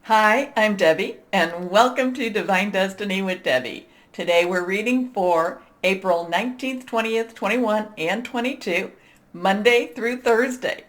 Hi, I'm Debbie, and welcome to Divine Destiny with Debbie. Today we're reading for April 19th, 20th, 21, and 22, Monday through Thursday.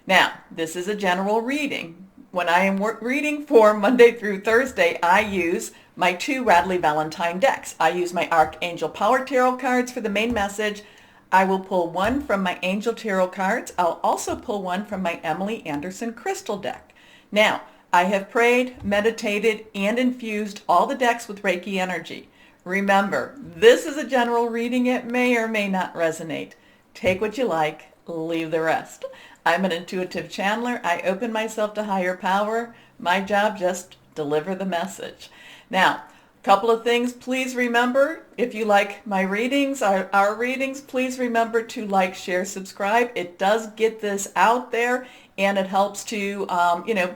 Now, this is a general reading. When I am reading for Monday through Thursday, I use my two Radley Valentine decks. I use my Archangel Power Tarot cards for the main message. I will pull one from my Angel Tarot cards. I'll also pull one from my Emily Anderson Crystal deck. Now, I have prayed, meditated, and infused all the decks with Reiki energy. Remember, this is a general reading. It may or may not resonate. Take what you like, leave the rest. I'm an intuitive channeler. I open myself to higher power. My job, just deliver the message. Now, a couple of things. Please remember, if you like my readings, our readings, please remember to like, share, subscribe. It does get this out there, and it helps to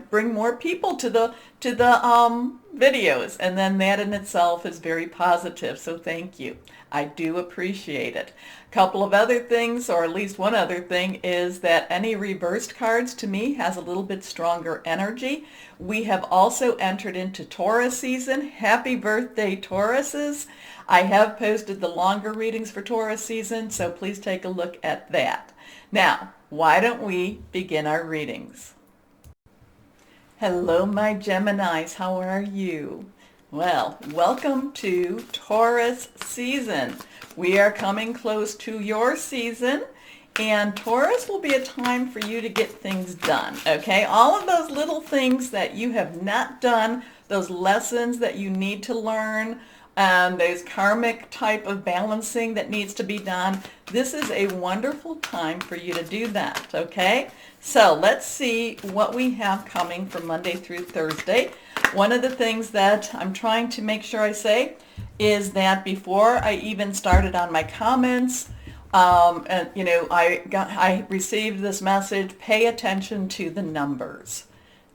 bring more people to the videos, and then that in itself is very positive. So thank you. I do appreciate it. A couple of other things, or at least one other thing, is that any reversed cards to me has a little bit stronger energy. We have also entered into Taurus season. Happy birthday, Tauruses. I have posted the longer readings for Taurus season, so please take a look at that. Now, why don't we begin our readings? Hello, my Geminis. How are you? Well, welcome to Taurus season. We are coming close to your season, and Taurus will be a time for you to get things done, okay? All of those little things that you have not done, those lessons that you need to learn, those karmic type of balancing that needs to be done. This is a wonderful time for you to do that, okay? So let's see what we have coming from Monday through Thursday. One of the things that I'm trying to make sure I say is that before I even started on my comments, I received this message, pay attention to the numbers.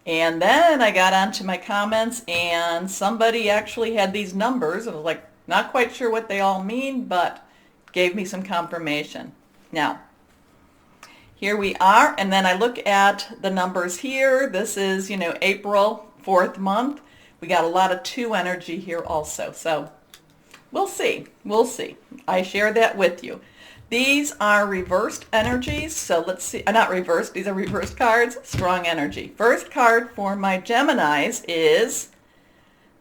And then I got onto my comments, and somebody actually had these numbers. I was like, not quite sure what they all mean, but gave me some confirmation. Now, here we are, and then I look at the numbers here. This is, April, 4th month. We got a lot of 2 energy here also. So we'll see. We'll see. I share that with you. These are reversed energies, so let's see, not reversed, these are reversed cards, strong energy. First card for my Geminis is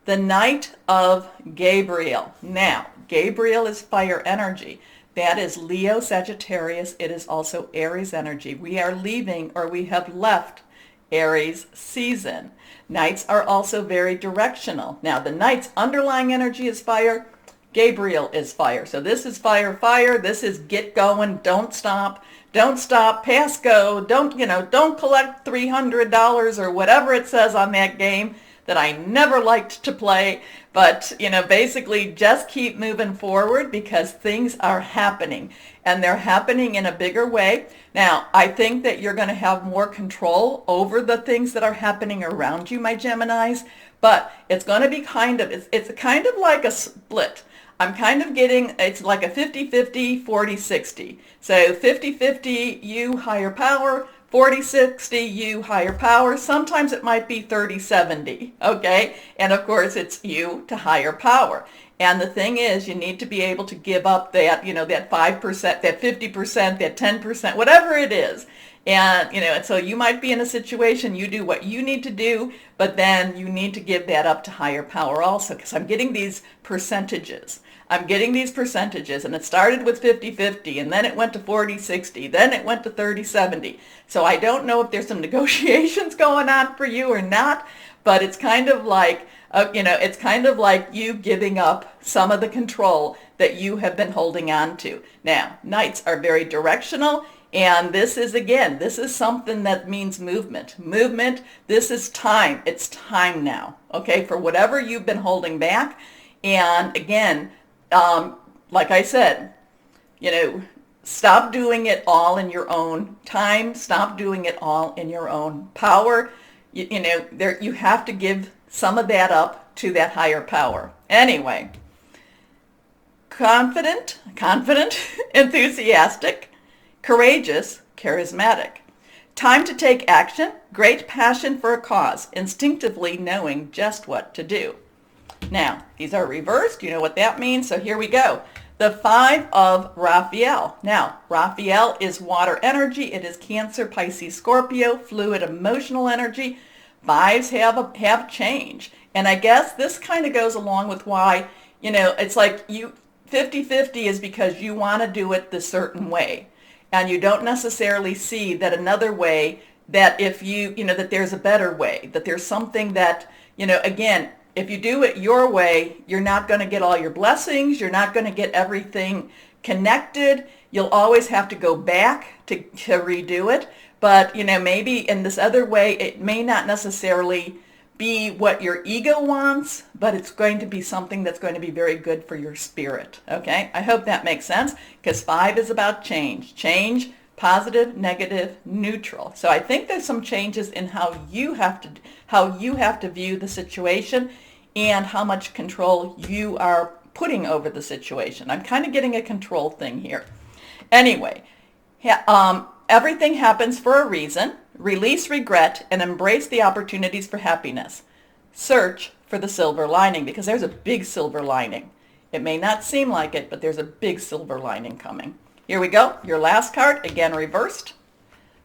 the Knight of Gabriel. Now, Gabriel is fire energy. That is Leo, Sagittarius. It is also Aries energy. We are leaving, or we have left, Aries season. Knights are also very directional. Now, the Knight's underlying energy is fire. Gabriel is fire. So this is fire, fire. This is get going, don't stop, pass go, don't collect $300 or whatever it says on that game that I never liked to play. But, basically just keep moving forward because things are happening, and they're happening in a bigger way. Now, I think that you're going to have more control over the things that are happening around you, my Geminis, but it's going to be it's kind of like a split. I'm kind of getting, it's like a 50-50, 40-60. So 50-50, you higher power, 40-60, you higher power. Sometimes it might be 30-70, okay? And of course it's you to higher power. And the thing is, you need to be able to give up that, that 5%, that 50%, that 10%, whatever it is. And, and so you might be in a situation, you do what you need to do, but then you need to give that up to higher power also, because I'm getting these percentages. And it started with 50-50, and then it went to 40-60, then it went to 30-70. So I don't know if there's some negotiations going on for you or not, but it's kind of like, you giving up some of the control that you have been holding on to. Now, Knights are very directional. And this is something that means movement. This is time. It's time now, okay, for whatever you've been holding back. And again, like I said, stop doing it all in your own time. Stop doing it all in your own power. You have to give some of that up to that higher power. Anyway, confident, enthusiastic, courageous, charismatic. Time to take action, great passion for a cause, instinctively knowing just what to do. Now, these are reversed. You know what that means. So here we go. The 5 of Raphael. Now, Raphael is water energy. It is Cancer, Pisces, Scorpio, fluid emotional energy. 5s have change. And I guess this kind of goes along with why, it's like 50-50 is because you want to do it the certain way. And you don't necessarily see that another way, that if that there's a better way, that there's something that, again, if you do it your way, you're not going to get all your blessings. You're not going to get everything connected. You'll always have to go back to redo it. But, maybe in this other way, it may not necessarily be what your ego wants, but it's going to be something that's going to be very good for your spirit. Okay? I hope that makes sense, because 5 is about change. Change, positive, negative, neutral. So I think there's some changes in how you have to view the situation and how much control you are putting over the situation. I'm kind of getting a control thing here. Anyway, everything happens for a reason. Release regret and embrace the opportunities for happiness. Search for the silver lining, because there's a big silver lining. It may not seem like it, but there's a big silver lining coming. Here we go. Your last card, again reversed.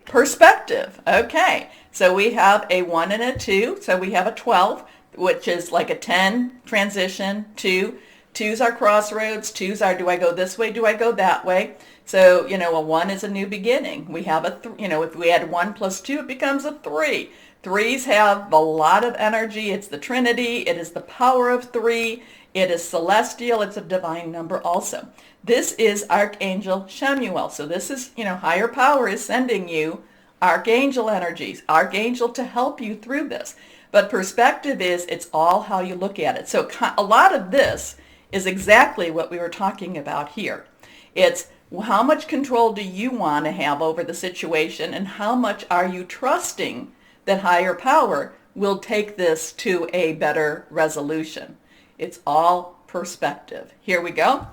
Perspective. Okay, so we have a 1 and a 2. So we have a 12, which is like a 10 transition. 2. 2s are crossroads. 2s are, do I go this way? Do I go that way? So, a 1 is a new beginning. We have if we add 1 plus 2, it becomes a 3. 3s have a lot of energy. It's the Trinity. It is the power of 3. It is celestial. It's a divine number also. This is Archangel Shemuel. So this is, higher power is sending you archangel energies, archangel to help you through this. But perspective is, it's all how you look at it. So a lot of this is exactly what we were talking about here. It's how much control do you want to have over the situation, and how much are you trusting that higher power will take this to a better resolution. It's all perspective. Here we go.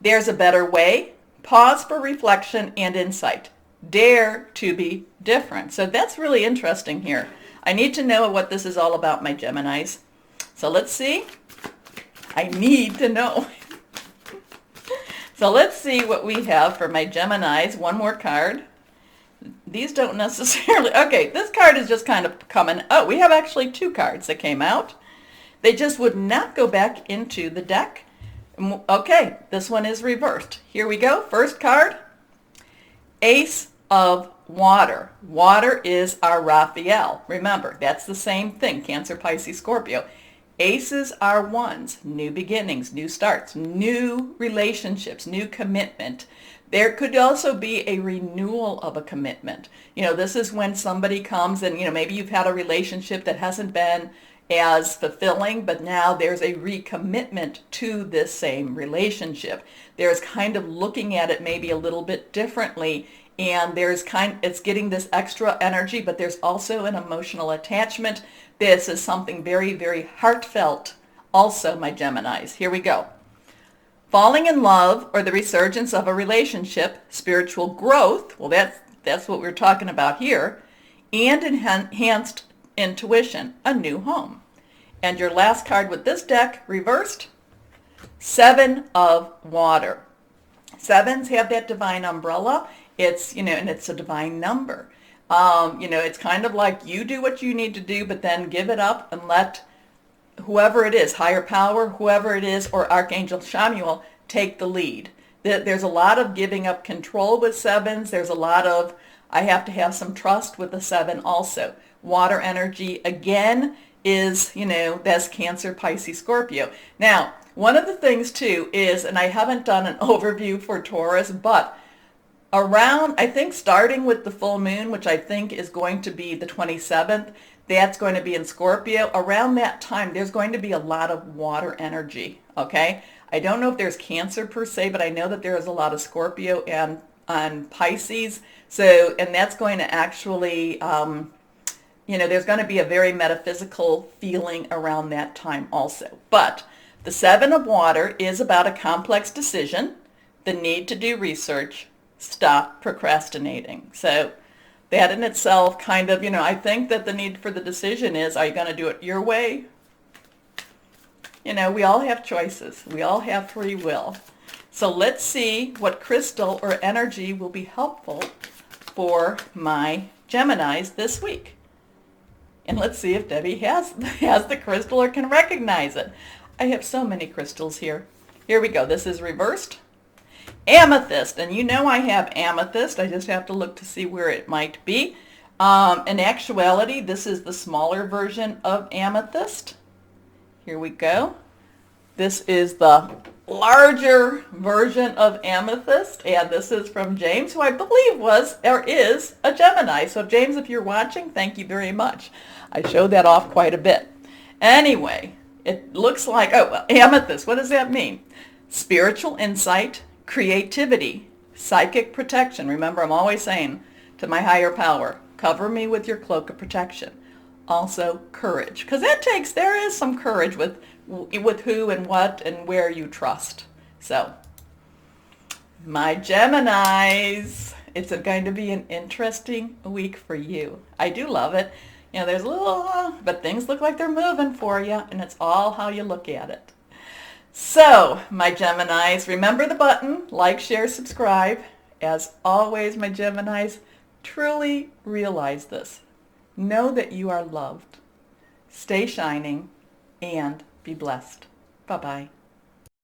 There's a better way. Pause for reflection and insight. Dare to be different. So that's really interesting here. I need to know what this is all about, my Geminis. So let's see. I need to know. So let's see what we have for my Geminis. One more card. These don't necessarily... Okay, this card is just kind of coming... Oh, we have actually 2 cards that came out. They just would not go back into the deck. Okay, this one is reversed. Here we go. First card. Ace of Water. Water is our Raphael. Remember, that's the same thing. Cancer, Pisces, Scorpio. Aces are 1s, new beginnings, new starts, new relationships, new commitment. There could also be a renewal of a commitment. This is when somebody comes and, maybe you've had a relationship that hasn't been as fulfilling, but now there's a recommitment to this same relationship. There's kind of looking at it maybe a little bit differently, and it's getting this extra energy, but there's also an emotional attachment. This is something very, very heartfelt also, my Geminis. Here we go. Falling in love or the resurgence of a relationship, spiritual growth, well, that's what we're talking about here, and enhanced intuition, a new home. And your last card with this deck, reversed, 7 of Water. 7s have that divine umbrella. It's, and it's a divine number. It's kind of like you do what you need to do, but then give it up and let whoever it is, higher power, whoever it is, or Archangel Shemuel, take the lead. There's a lot of giving up control with 7s. There's a lot of, I have to have some trust with the 7 also. Water energy, again, is, that's Cancer, Pisces, Scorpio. Now, one of the things, too, is, and I haven't done an overview for Taurus, but around, I think starting with the full moon, which I think is going to be the 27th, that's going to be in Scorpio. Around that time, there's going to be a lot of water energy, okay? I don't know if there's Cancer per se, but I know that there is a lot of Scorpio and on Pisces. So, and that's going to actually, there's going to be a very metaphysical feeling around that time also. But the 7 of Water is about a complex decision, the need to do research, stop procrastinating. So that in itself kind of, I think that the need for the decision is, are you going to do it your way? We all have choices. We all have free will. So let's see what crystal or energy will be helpful for my Geminis this week. And let's see if Debbie has the crystal or can recognize it. I have so many crystals here. Here we go. This is reversed. Amethyst, and I have amethyst. I just have to look to see where it might be. In actuality, this is the smaller version of amethyst. Here we go. This is the larger version of amethyst, and this is from James, who I believe was or is a Gemini. So James, if you're watching, thank you very much. I showed that off quite a bit. Anyway, it looks like, amethyst, what does that mean? Spiritual insight, creativity, psychic protection. Remember, I'm always saying to my higher power, cover me with your cloak of protection. Also, courage, because there is some courage with who and what and where you trust. So, my Geminis, it's going to be an interesting week for you. I do love it. There's a little, but things look like they're moving for you, and it's all how you look at it. So, my Geminis, remember the button, like, share, subscribe. As always, my Geminis, truly realize this. Know that you are loved. Stay shining and be blessed. Bye-bye.